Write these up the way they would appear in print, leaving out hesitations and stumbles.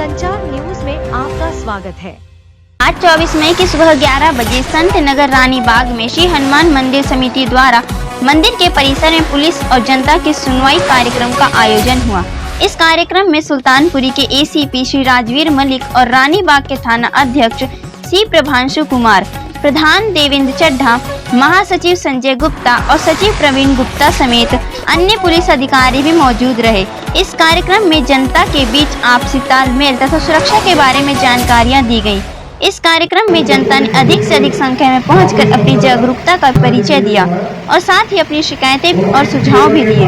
संचार न्यूज में आपका स्वागत है। आज 24 मई की सुबह 11 बजे संत नगर रानी बाग में श्री हनुमान मंदिर समिति द्वारा मंदिर के परिसर में पुलिस और जनता की सुनवाई कार्यक्रम का आयोजन हुआ। इस कार्यक्रम में सुल्तानपुरी के एसीपी श्री राजवीर मलिक और रानी बाग के थाना अध्यक्ष सी प्रभांशु कुमार, प्रधान देवेंद्र चड्ढा, महासचिव संजय गुप्ता और सचिव प्रवीण गुप्ता समेत अन्य पुलिस अधिकारी भी मौजूद रहे। इस कार्यक्रम में जनता के बीच आपसी तालमेल तथा सुरक्षा के बारे में जानकारियां दी गयी। इस कार्यक्रम में जनता ने अधिक से अधिक संख्या में पहुंचकर अपनी जागरूकता का परिचय दिया और साथ ही अपनी शिकायतें और सुझाव भी दिए।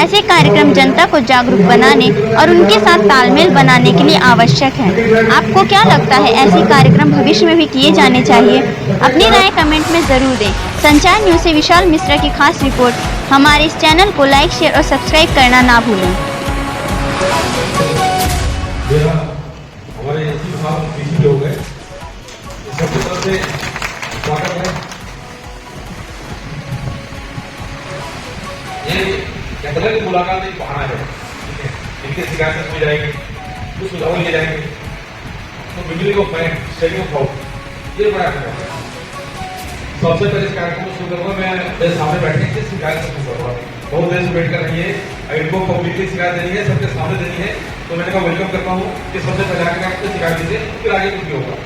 ऐसे कार्यक्रम जनता को जागरूक बनाने और उनके साथ तालमेल बनाने के लिए आवश्यक है। आपको क्या लगता है, ऐसे कार्यक्रम भविष्य में भी किए जाने चाहिए? अपनी राय कमेंट में जरूर दें। संचार न्यूज से विशाल मिश्रा की खास रिपोर्ट। हमारे इस चैनल को लाइक, शेयर और सब्सक्राइब करना ना भूलें। सबकी तरफ से स्वागत है। ये कहते हैं कि मुलाकात एक बहाना है, ठीक है, इनके शिकायत हो जाएगी, कुछ सुझाव लिए जाएंगे, तो बिजली को फैन स्टेडियम फाउट ये बड़ा है। सबसे पहले इस कार्यक्रम को शुरू करूंगा, मैं मेरे सामने बैठे के शिकायत से शुरू करूंगा। बहुत देर से वेट कर रही है, इनको पब्लिक की शिकायत देनी है, सबके सामने देनी है, तो मैंने कहा वेलकम करता हूँ कि सबसे पहले आकर आपको शिकायत दीजिए, फिर आगे कुछ भी होगा।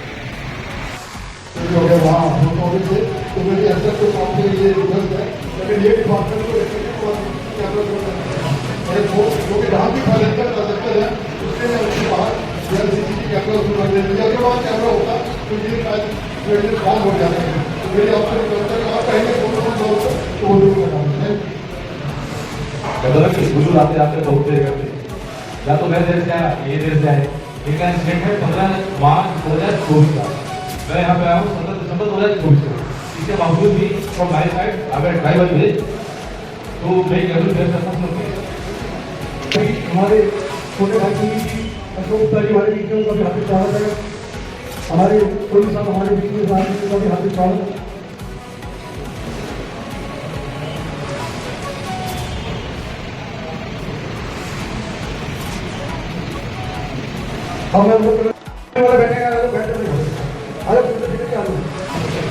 वहाँ थे तो मेरे अंदर तो आपसे ये रिजल्ट है, लेकिन ये डिपार्टमेंट को जहाँ भी फैलेंटर कर सकते हैं उसके लिए उसके बाहर CCTV कैमरा शुरू कर देते हैं। अगर वहाँ कैमरा होता तो ये फॉर्म हो जाते हैं। तो मेरे आपसे रिक्वेस्ट है आप पहले फोटो तो वो जरूर लगाएंगे। बुजुर्ग आते आते बहुत देर करते, या तो मैं देर से आया, ये देर से आए। इनका इंसिडेंट है 15 मार्च 2024 का। मैं यहाँ पे आया हूँ 17 दिसंबर 2024 को। इसके बावजूद भी फ्रॉम माई साइड अगर ड्राइवर मिले तो मैं जरूर देर करता हूँ। हमारे छोटे भाई की अशोक सारी हमारे बीच में कभी हाथी स्वागत है। हमारे कोई साहब हमारे बीच में कभी हाथी स्वागत।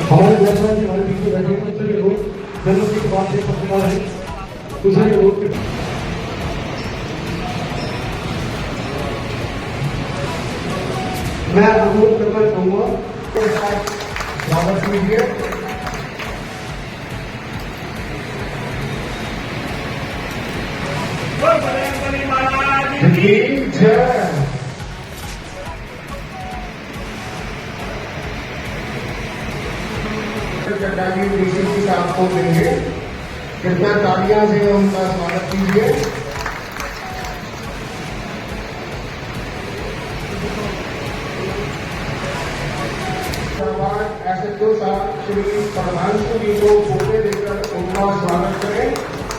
हमारे व्यवसाय जी हमारे बीच में बैठे हैं, दूसरे लोग जनता की बात एक पत्रकार है, दूसरे लोग मैं अनुरोध करना चाहूंगा स्वागत कीजिए। डीसीपी साहब को देंगे, कृपया तालियां से उनका स्वागत कीजिए। SHO साहब श्री प्रधांशु जी को फोटो देकर उनका स्वागत करें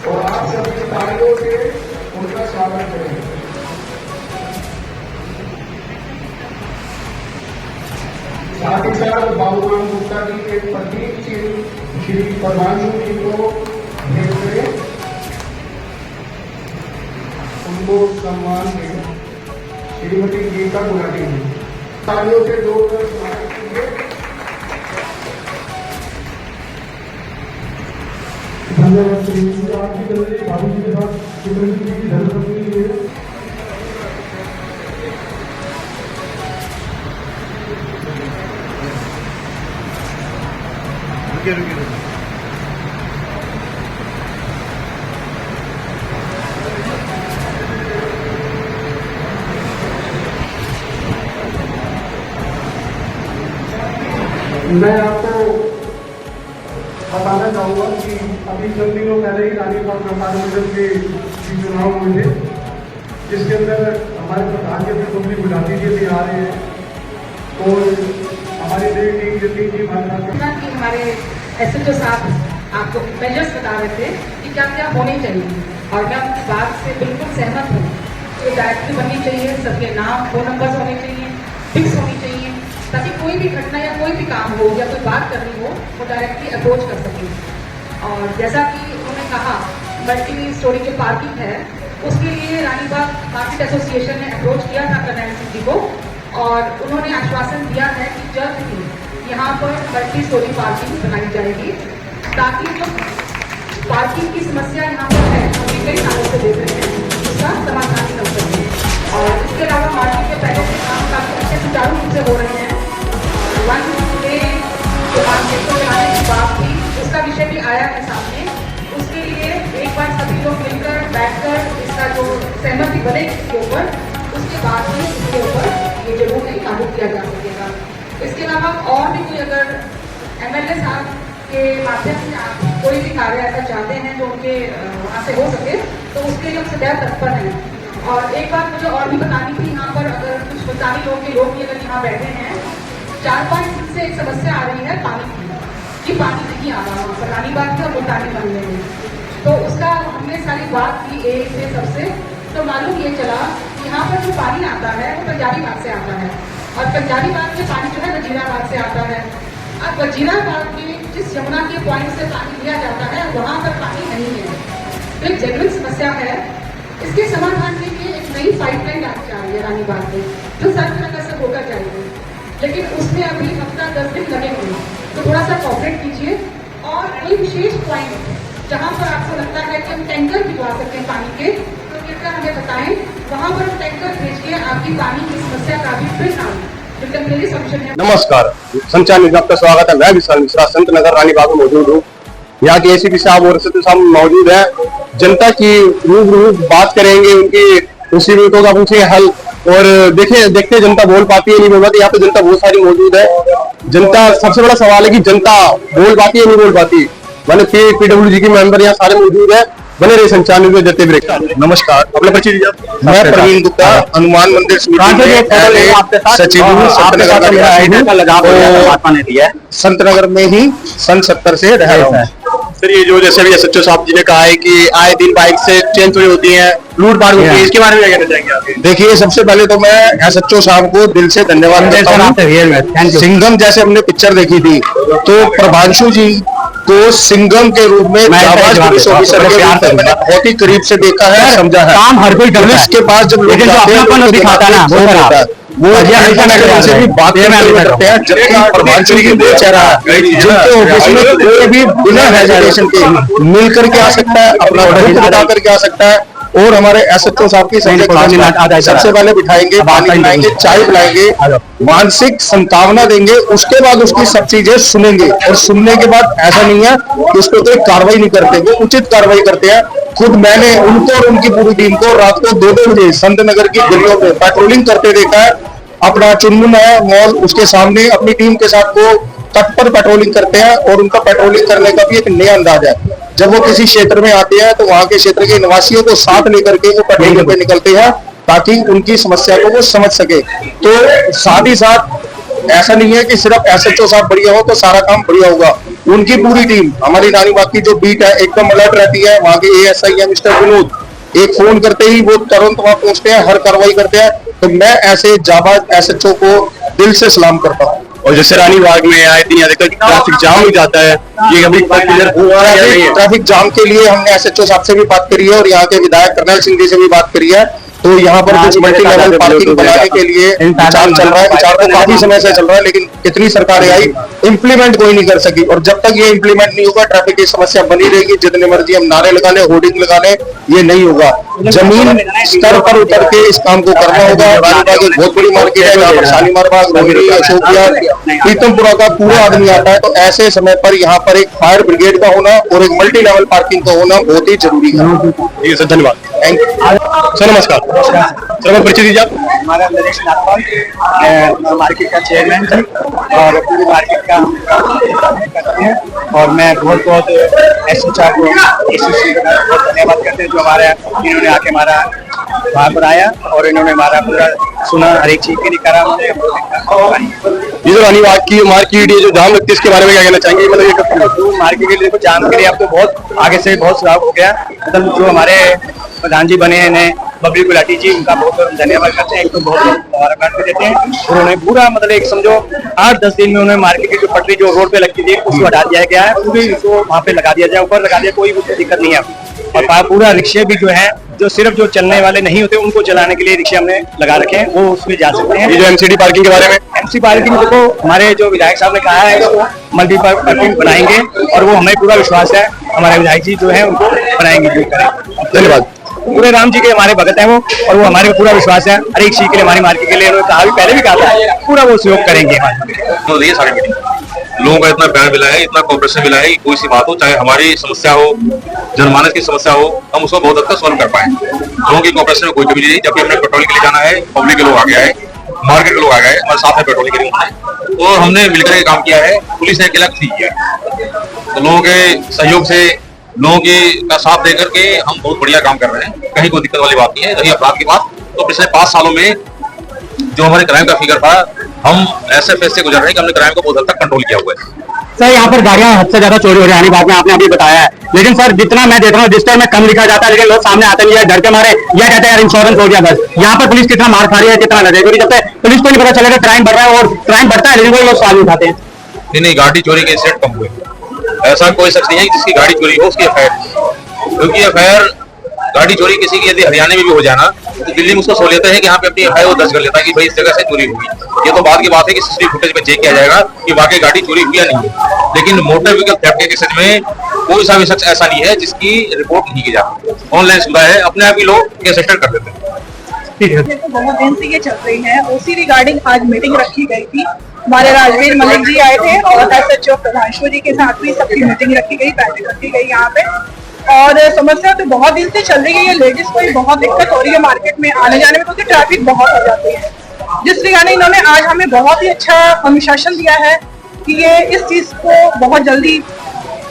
और आप सभी तालियों से उनका स्वागत करें। साथ ही साथ बाबूराम गुप्ता जी के प्रतीक श्री प्रधांशु जी को भेंट करें, उनको सम्मान दें। श्रीमती गीता गुलाटी जी तालियों से जोड़कर स्वागत कीजिए। धन्यवाद। आपकी तरफ बाबू जी के साथ शिवरंजी की धर्मपत्नी के लिए मैं आपको बताना चाहूंगा कि अभी चंद दिनों पहले ही रानी बाग में के चुनाव हुए थे, जिसके अंदर हमारे प्रधान के पब्लिक गुलाटी जी भी आ रहे हैं और हमारी नई टीम जितनी थी हमारे SHO साहब आपको मेजर्स बता रहे थे कि क्या क्या होने चाहिए, और मैं आपकी बात से बिल्कुल सहमत हूँ। तो डायरेक्टरी बननी चाहिए, सबके नाम फोन नंबर्स होने चाहिए, फिक्स होनी चाहिए, ताकि कोई भी घटना या कोई भी काम हो या कोई बात करनी हो वो डायरेक्टली अप्रोच कर सके। और जैसा कि उन्होंने कहा, मल्टी स्टोरी जो पार्किंग है उसके लिए रानीबाग मार्केट एसोसिएशन ने अप्रोच किया था कर्नल सिंह जी को और उन्होंने आश्वासन दिया है कि जल्द ही यहाँ पर मल्टी स्टोरी पार्किंग बनाई जाएगी ताकि जो पार्किंग की समस्या यहाँ पर है हम कई सालों से देख रहे हैं उसका समाधान निकल सके। और इसके अलावा मार्केट के पहले से काम काफी अच्छे सुचारू रूप से हो रहे हैं। वन में जो मार्केट को चलाने की बात थी उसका विषय भी आया है सामने। उसके लिए एक बार सभी लोग मिलकर बैठकर इसका जो सहमति बनेगी इसके ऊपर उसके बाद ही इसके ऊपर ये जरूर नहीं लागू किया जा सकेगा। इसके अलावा और भी कोई अगर MLA साहब के माध्यम से आप कोई भी कार्य ऐसा चाहते हैं जो उनके वहाँ से हो सके तो उसके लिए हम सदैव तत्पर हैं। और एक बात मुझे और भी बतानी थी, यहाँ पर अगर कुछ मुल्तानी लोग भी अगर यहाँ बैठे हैं 4-5 दिन से एक समस्या आ रही है पानी की कि पानी नहीं आ रहा वहाँ पर रानीबाग के और मुल्तानी मोहल्ले में। तो उसका हमने सारी बात की एक से सबसे तो मालूम ये चला कि यहाँ पर जो पानी आता है वो पंजाबी बाग से आता है और पंजाबी बाग में पानी जो है वजीराबाद से आता है। अब वजीराबाद में जिस यमुना के पॉइंट से पानी लिया जाता है वहाँ पर पानी नहीं है तो एक जेन्युइन समस्या है। इसके समाधान के लिए एक नई पाइपलाइन आनी चाहिए रानीबाग में जो सर्वनगर से होकर जाएगी, लेकिन उसमें अभी हफ्ता 10 दिन लगेंगे तो थोड़ा सा कॉपरेट कीजिए। और कोई विशेष पॉइंट जहाँ पर आपको लगता है कि हम टैंकर भिजवा सकते हैं पानी के तो कृपया हमें बताएं, वहाँ पर हम टैंकर भेज के आपकी पानी की समस्या का भी फिर टेम्परेरी सोल्यूशन है। नमस्कार, संचार न्यूज़ में आपका स्वागत है। मैं विशाल मिश्रा संत नगर रानीबाग में मौजूद हूँ। यहाँ के ACP साहब और SHO साहब मौजूद है। जनता की रूबरू बात करेंगे, उनकी मुसीबतों का पूछे हल और देखते जनता बोल पाती है नहीं बोल पाती। यहाँ पे जनता बहुत सारी मौजूद है। जनता सबसे बड़ा सवाल है कि जनता बोल पाती है नहीं बोल पाती। मैंने PWG के मेंबर यहाँ सारे मौजूद है। बने रहे संचार न्यूज़ में जते ब्रेक। नमस्कार, अपना परिचय दीजिए। मैं प्रवीण गुप्ता, हनुमान मंदिर समिति सचिव हूँ। संत नगर में ही सन 70 से रह रहा हूँ। सर, ये जो जैसे भी SHO साहब जी ने कहा है कि आए दिन बाइक से चेन चोरी होती है, लूटपाट होती है, इसके बारे में क्या कहना चाहेंगे आप? देखिए, सबसे पहले तो मैं SHO साहब को दिल से धन्यवाद देता हूँ। सिंघम जैसे हमने पिक्चर देखी थी तो प्रभांशु जी को सिंघम के रूप में जाबाज पुलिस ऑफिसर के रूप में मैंने बहुत ही करीब से देखा है, समझा है। काम हर कोई पुलिस के पास जब लोग जाते हैं वो दिखाता है ना, वो से भी बात करते हैं, जबकि प्रभांशु जी वो चेहरा जिनके ऑफिस में कोई भी बिना हेजिटेशन के मिल करके आ सकता है, अपना वोट बता करके आ सकता है। और हमारे SHO साहब की सबसे पहले बिठाएंगे, पानी पिलाएंगे, चाय पिलाएंगे, मानसिक संतावना देंगे, उसके बाद उसकी सब चीजें सुनेंगे। और सुनने के बाद ऐसा नहीं है कि उस पर कोई कार्रवाई नहीं करते, वो उचित कार्रवाई करते हैं। खुद मैंने उनको और उनकी पूरी टीम को रात को 2-2 बजे संत नगर की गलियों में पेट्रोलिंग करते देखा है। अपना चुनमुन है मॉल, उसके सामने अपनी टीम के साथ वो तट पर पेट्रोलिंग करते हैं और उनका पेट्रोलिंग करने का भी एक नया अंदाज है। जब वो किसी क्षेत्र में आते हैं तो वहां के क्षेत्र के निवासियों को साथ लेकर के वो पेट्रोलिंग पे निकलते हैं ताकि उनकी समस्या को वो समझ सके। तो साथ ही साथ ऐसा नहीं है कि सिर्फ SHO साहब बढ़िया हो तो सारा काम बढ़िया होगा। उनकी पूरी टीम, हमारी रानीबाग की जो बीट है एकदम अलर्ट रहती है। वहां के ASI है मिस्टर विनोद, एक फोन करते ही वो तुरंत वहां पहुंचते हैं, हर कार्रवाई करते हैं। तो मैं ऐसे जाबाज SHO को दिल से सलाम करता हूँ। और जैसे रानीबाग में आए दिन ट्रैफिक जाम हो जाता है, ये अभी क्लियर हुआ है। ट्रैफिक जाम के लिए हमने SHO साहब से भी बात करी है और यहाँ के विधायक कर्नल सिंह जी से भी बात करी है। तो यहाँ पर कुछ मल्टी लेवल पार्किंग बनाने के लिए विचार चल रहा है। विचार तो काफी समय से चल रहा है, लेकिन कितनी सरकारें आई, इम्प्लीमेंट कोई नहीं कर सकी। और जब तक ये इम्प्लीमेंट नहीं होगा ट्रैफिक की समस्या बनी रहेगी। जितने मर्जी हम नारे लगा लें, होर्डिंग लगा लें, ये नहीं होगा। जमीन स्तर पर उतर के इस काम को करना होगा। रानीबाग एक बहुत बड़ी मार्केट है जहाँ पर शालीमार बाग, रोहिणी, अशोक विहार, प्रीतमपुरा का पूरा आदमी आता है। तो ऐसे समय पर यहाँ पर एक फायर ब्रिगेड का होना और एक मल्टी लेवल पार्किंग का होना बहुत ही जरूरी है। सर, धन्यवाद, थैंक यू। सर, नमस्कार। सर, मैं परिचय दीजिए आप। हमारा नरेश नागपाल मार्केट का चेयरमैन है और पूरी मार्केट का करते हैं। और मैं बहुत SHO साहब को धन्यवाद करते हैं जो हमारे इन्होंने आके हमारा वहाँ पर आया और इन्होंने हमारा पूरा सुना, हर एक चीज के लिए करा। ये जो रानीबाग की मार्केट ये जो जाम लगती है इसके बारे में क्या कहना चाहेंगे? मतलब ये मार्केट के लिए जाम के लिए अब तो बहुत आगे से बहुत सुधार हो गया। मतलब जो हमारे प्रधान जी बने हैं बबली गुलाटी जी, उनका बहुत धन्यवाद करते हैं। एक तो बहुत मुबारकबाद भी देते हैं। उन्होंने पूरा मतलब एक समझो 8-10 दिन में उन्होंने मार्केट की जो पटरी जो रोड पे लगती थी उसको हटा दिया गया है, पूरी उसको वहाँ पे लगा दिया जाए, ऊपर लगा दिया, कोई उससे दिक्कत नहीं है। और पूरा रिक्शे भी जो है जो सिर्फ जो चलने वाले नहीं होते उनको चलाने के लिए रिक्शा हमने लगा रखे हैं, वो उसमें जा सकते हैं। ये जो एमसीडी पार्किंग के बारे में, एमसी पार्किंग देखो हमारे जो विधायक साहब ने कहा है इसको मल्टी पार्किंग बनाएंगे और वो हमें पूरा विश्वास है हमारे विधायक जी जो है उनको बनाएंगे, जो करेंगे। धन्यवाद। पूरे राम जी के हमारे भगत हैं वो, और वो हमारे पूरा विश्वास है हर एक चीज के लिए, हमारी मार्केट के लिए उन्होंने कहा भी, पहले भी कहा था, पूरा वो सहयोग करेंगे हमारे। ये सारी मीटिंग लोगों का इतना प्यार मिला है, इतना कोऑपरेशन मिला है कि कोई सी बात हो, चाहे हमारी समस्या हो, जनमानस की समस्या हो, हम उसको बहुत हद तक सॉल्व कर पाए। लोगों की कोऑपरेशन में कोई कमी नहीं। जब भी हमने पेट्रोलिंग के लिए जाना है, पब्लिक के लोग आ गए, मार्केट के लोग आ गए, हमारे साथ में पेट्रोलिंग के लिए, तो हमने मिलकर के काम किया है। पुलिस ने अकेला नहीं किया, तो लोगों के सहयोग से, लोगों के का साथ देकर के हम बहुत बढ़िया काम कर रहे हैं। कहीं कोई दिक्कत वाली बात नहीं है। रही अपराध की बात, तो पिछले 5 सालों में जो हमारे क्राइम का फिगर था, हम ऐसे फेज से गुजर रहे हैं कि हमने क्राइम को बहुत हद तक कंट्रोल किया हुआ है। सर यहाँ पर गाड़ियां हद से ज्यादा चोरी हो रही है, बात में आपने अभी बताया है, लेकिन सर जितना मैं देख रहा हूँ रजिस्टर में कम लिखा जाता है, लेकिन लोग सामने आते नहीं है, डर के मारे यह कहते हैं यार इंश्योरेंस हो गया बस। यहाँ पर पुलिस कितना मार खा रही है, कितना लगे, क्योंकि जब तक पुलिस को नहीं पता चलेगा क्राइम बढ़ रहा है, और क्राइम बढ़ता है लेकिन वो लोग सवाल उठाते हैं। नहीं, गाड़ी चोरी के इंसिडेंट कम हुए। ऐसा कोई शख्स नहीं है जिसकी गाड़ी चोरी हो उसकी एफआईआर, क्योंकि एफआईआर गाड़ी चोरी किसी की यदि हरियाणा में भी हो जाना तो दिल्ली में उसको सहूलियत है कि यहाँ पे अपनी एफआईआर दर्ज कर लेता है कि भाई इस जगह से चोरी हुई। ये तो बाद की बात है कि सीसीटीवी फुटेज में चेक किया जाएगा कि वाकई गाड़ी चोरी हुई या नहीं। लेकिन मोटर व्हीकल थेफ्ट के केसेज में कोई सा भी शख्स ऐसा नहीं है जिसकी रिपोर्ट नहीं की जाती। ऑनलाइन सुविधा है, अपने आप ही लोग केस रजिस्टर कर देते हैं। तो बहुत दिन से ये चल रही है, उसी रिगार्डिंग आज मीटिंग रखी गई थी। हमारे राजवीर मलिक जी आए थे और एसएचओ प्रधानशु जी के साथ भी सबकी मीटिंग रखी गई, बैठक रखी गई यहाँ पे। और समस्या तो बहुत दिन से चल रही है, लेडीज को भी बहुत दिक्कत हो रही है मार्केट में आने जाने में, क्योंकि ट्रैफिक बहुत हो जाती है। जिस रिगार्डिंग इन्होंने आज हमें बहुत ही अच्छा अनुशासन दिया है कि ये इस चीज को बहुत जल्दी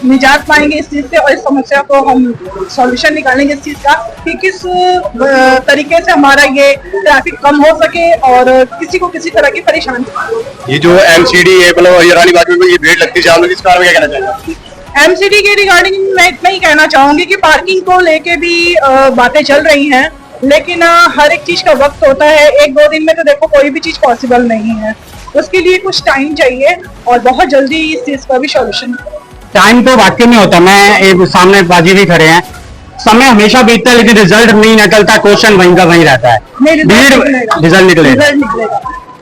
निजात पाएंगे इस चीज से, और इस समस्या को हम सॉल्यूशन निकालेंगे इस चीज का कि किस तरीके से हमारा ये ट्रैफिक कम हो सके और किसी को किसी तरह की परेशानी। ये जो एमसीडी है मतलब रानीबाग में ये भीड़ लगती है, इस कारण क्या कहना चाहिए? एमसीडी के रिगार्डिंग मैं इतना ही कहना चाहूंगी कि पार्किंग को लेके भी बातें चल रही हैं, लेकिन हर एक चीज का वक्त होता है। 1-2 दिन में तो देखो कोई भी चीज पॉसिबल नहीं है, उसके लिए कुछ टाइम चाहिए और बहुत जल्दी इस चीज का भी सॉल्यूशन। टाइम तो वाकई में होता है, मैं एक सामने बाजी भी खड़े हैं, समय हमेशा बीतता है लेकिन रिजल्ट नहीं निकलता, क्वेश्चन वहीं का वहीं रहता है। रिजल्ट निकलेगा,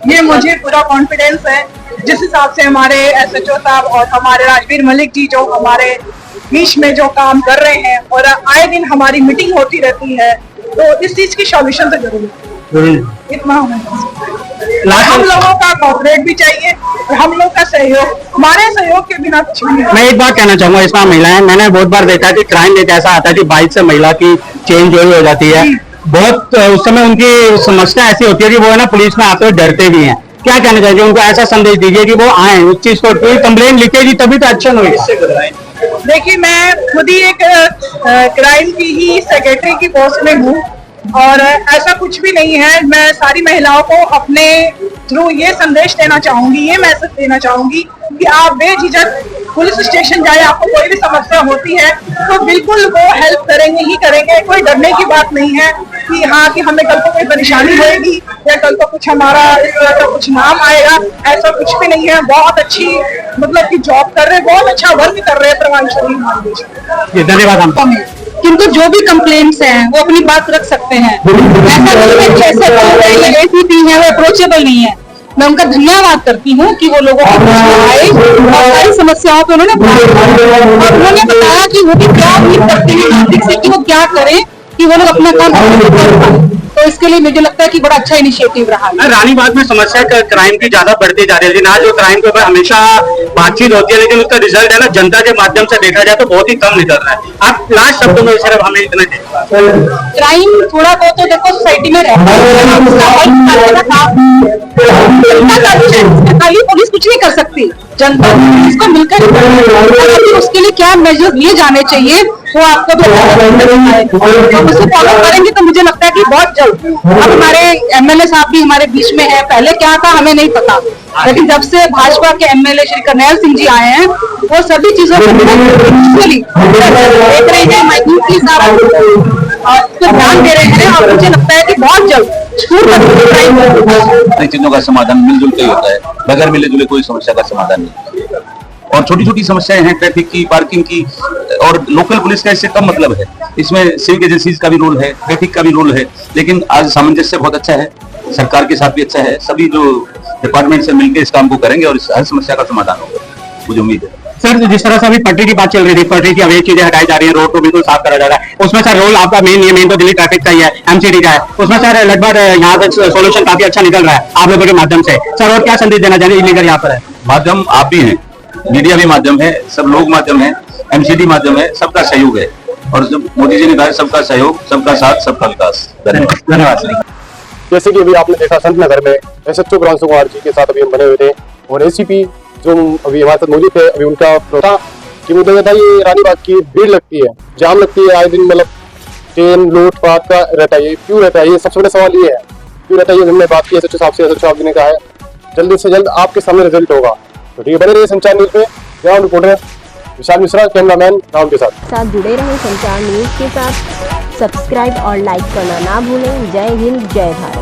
ये मुझे पूरा कॉन्फिडेंस है। जिस हिसाब से हमारे एसएचओ साहब और हमारे राजवीर मलिक जी जो हमारे बीच में जो काम कर रहे हैं, और आए दिन हमारी मीटिंग होती रहती है, तो इस चीज की सॉल्यूशन तो जरूरी इतना हम लोगों का कॉपरेट भी चाहिए और हम लोग का सहयोग, हमारे सहयोग के बिना कुछ नहीं। मैं एक बात कहना चाहूंगा, इसमें महिलाएं, मैंने बहुत बार देखा कि क्राइम एक ऐसा आता है कि बाइक से महिला की चेन चोरी हो जाती है, बहुत उस समय उनकी समस्या ऐसी होती है कि वो है ना पुलिस में आते हुए डरते भी हैं। क्या कहना चाहिए उनको, ऐसा संदेश दीजिए कि वो आए उस चीज को, कोई कंप्लेन लिखेगी तभी तो एक्शन होगा। देखिए मैं खुद ही एक क्राइम की ही सेक्रेटरी की पोस्ट में हूँ, और ऐसा कुछ भी नहीं है। मैं सारी महिलाओं को अपने थ्रू ये संदेश देना चाहूंगी, ये मैसेज देना चाहूंगी कि आप बेझिझक पुलिस स्टेशन जाए, आपको कोई भी समस्या होती है तो बिल्कुल वो हेल्प करेंगे ही करेंगे। कोई डरने की बात नहीं है कि हाँ कि हमें कल को कोई परेशानी होगी या कल को कुछ हमारा इस तरह का कुछ नाम आएगा, ऐसा कुछ भी नहीं है। बहुत अच्छी मतलब कि जॉब कर रहे हैं, बहुत अच्छा वर्क कर रहे हैं प्रभावशाली। धन्यवाद। किंतु जो भी कंप्लेंट्स हैं वो अपनी बात रख सकते हैं, ऐसा नहीं है जैसे एसीपी है वो अप्रोचेबल नहीं है। मैं उनका धन्यवाद करती हूँ कि वो लोगों को आए और सारी समस्याओं पे उन्होंने बात की और उन्होंने बताया कि वो भी क्या उम्मीद करते हैं नागरिक से कि वो क्या करें कि वो लोग अपना काम कर पाए। तो इसके लिए मुझे लगता है कि बड़ा अच्छा इनिशिएटिव रहा है। रानीबाग में समस्या क्राइम की ज्यादा बढ़ती जा रही है, आज जो क्राइम के ऊपर हमेशा बातचीत होती है लेकिन उसका रिजल्ट है ना जनता के माध्यम से देखा जाए तो बहुत ही कम निकल रहा है। आप लास्ट शब्दों में सिर्फ हमें इतना क्राइम थोड़ा बहुत तो देखो सोसाइटी में रहता है, खाली पुलिस कुछ नहीं कर सकती, जनता इसको मिलकर उसके लिए क्या मेजर्स लिए जाने चाहिए वो आपको भी उसे फॉलो करेंगे तो मुझे लगता है कि बहुत जल्द। अब हमारे एमएलए साहब भी हमारे बीच में है, पहले क्या था हमें नहीं पता, लेकिन जब से भाजपा के एमएलए श्री करनैल सिंह जी आए हैं वो सभी चीजों को देख रहे हैं, माइक्रोली साहब ध्यान दे रहे हैं और मुझे लगता है कि बहुत जल्द चीजों का समाधान मिलजुल के होता है, बगैर मिले जुले कोई समस्या का समाधान नहीं। और छोटी छोटी समस्याएं हैं, ट्रैफिक की, पार्किंग की, और लोकल पुलिस का इससे कम मतलब है। इसमें सिविक एजेंसीज का भी रोल है, ट्रैफिक का भी रोल है, लेकिन आज सामंजस्य बहुत अच्छा है, सरकार के साथ भी अच्छा है। सभी जो डिपार्टमेंट से मिलकर इस काम को करेंगे और इस हर समस्या का समाधान होगा, मुझे उम्मीद है। सर, जिस तरह से अभी पटरी की बात चल रही थी, पटरी की अवैध चीजें हटाई जा रही है, रोड को बिल्कुल साफ करा जा रहा है, उसमें सर रोल आपका मेन तो दिल्ली ट्रैफिक का ही है, एमसीडी का है, उसमें सर लगभग यहाँ तक सोल्यूशन काफी अच्छा निकल रहा है आप लोगों के माध्यम से। सर और क्या संदेश देना चाहिए इलीगल यहाँ पर है? माध्यम आप भी हैं, मीडिया भी माध्यम है, सब लोग माध्यम है, एमसीडी माध्यम है, सबका सहयोग है। और जब मोदी जी ने कहा सबका सहयोग, सबका साथ, सबका विकास। धन्यवाद। जैसे कि अभी आपने देखा संत नगर में SHO ब्रांशु कुमार जी के साथ अभी हम बने हुए थे, और ACP जो अभी हमारे साथ मौजूद थे, अभी उनका था कि मुझे लगता है ये रानीबाग की भीड़ लगती है, जाम लगती है आए दिन, मतलब ट्रेन लूटपाट का रहता है, ये क्यों रहता है? ये सबसे बड़ा सवाल ये है, क्यों रहता है? ये हमने बात की SHO साहब से, SHO साहब जी ने कहा है जल्दी से जल्द आपके सामने रिजल्ट होगा। तो ठीक है, बने रहिए संचार न्यूज पे। Ground reporter Vishal Mishra, cameraman Rahul के साथ जुड़े रहे संचार न्यूज के साथ। सब्सक्राइब और लाइक करना ना भूलें। जय हिंद, जय भारत।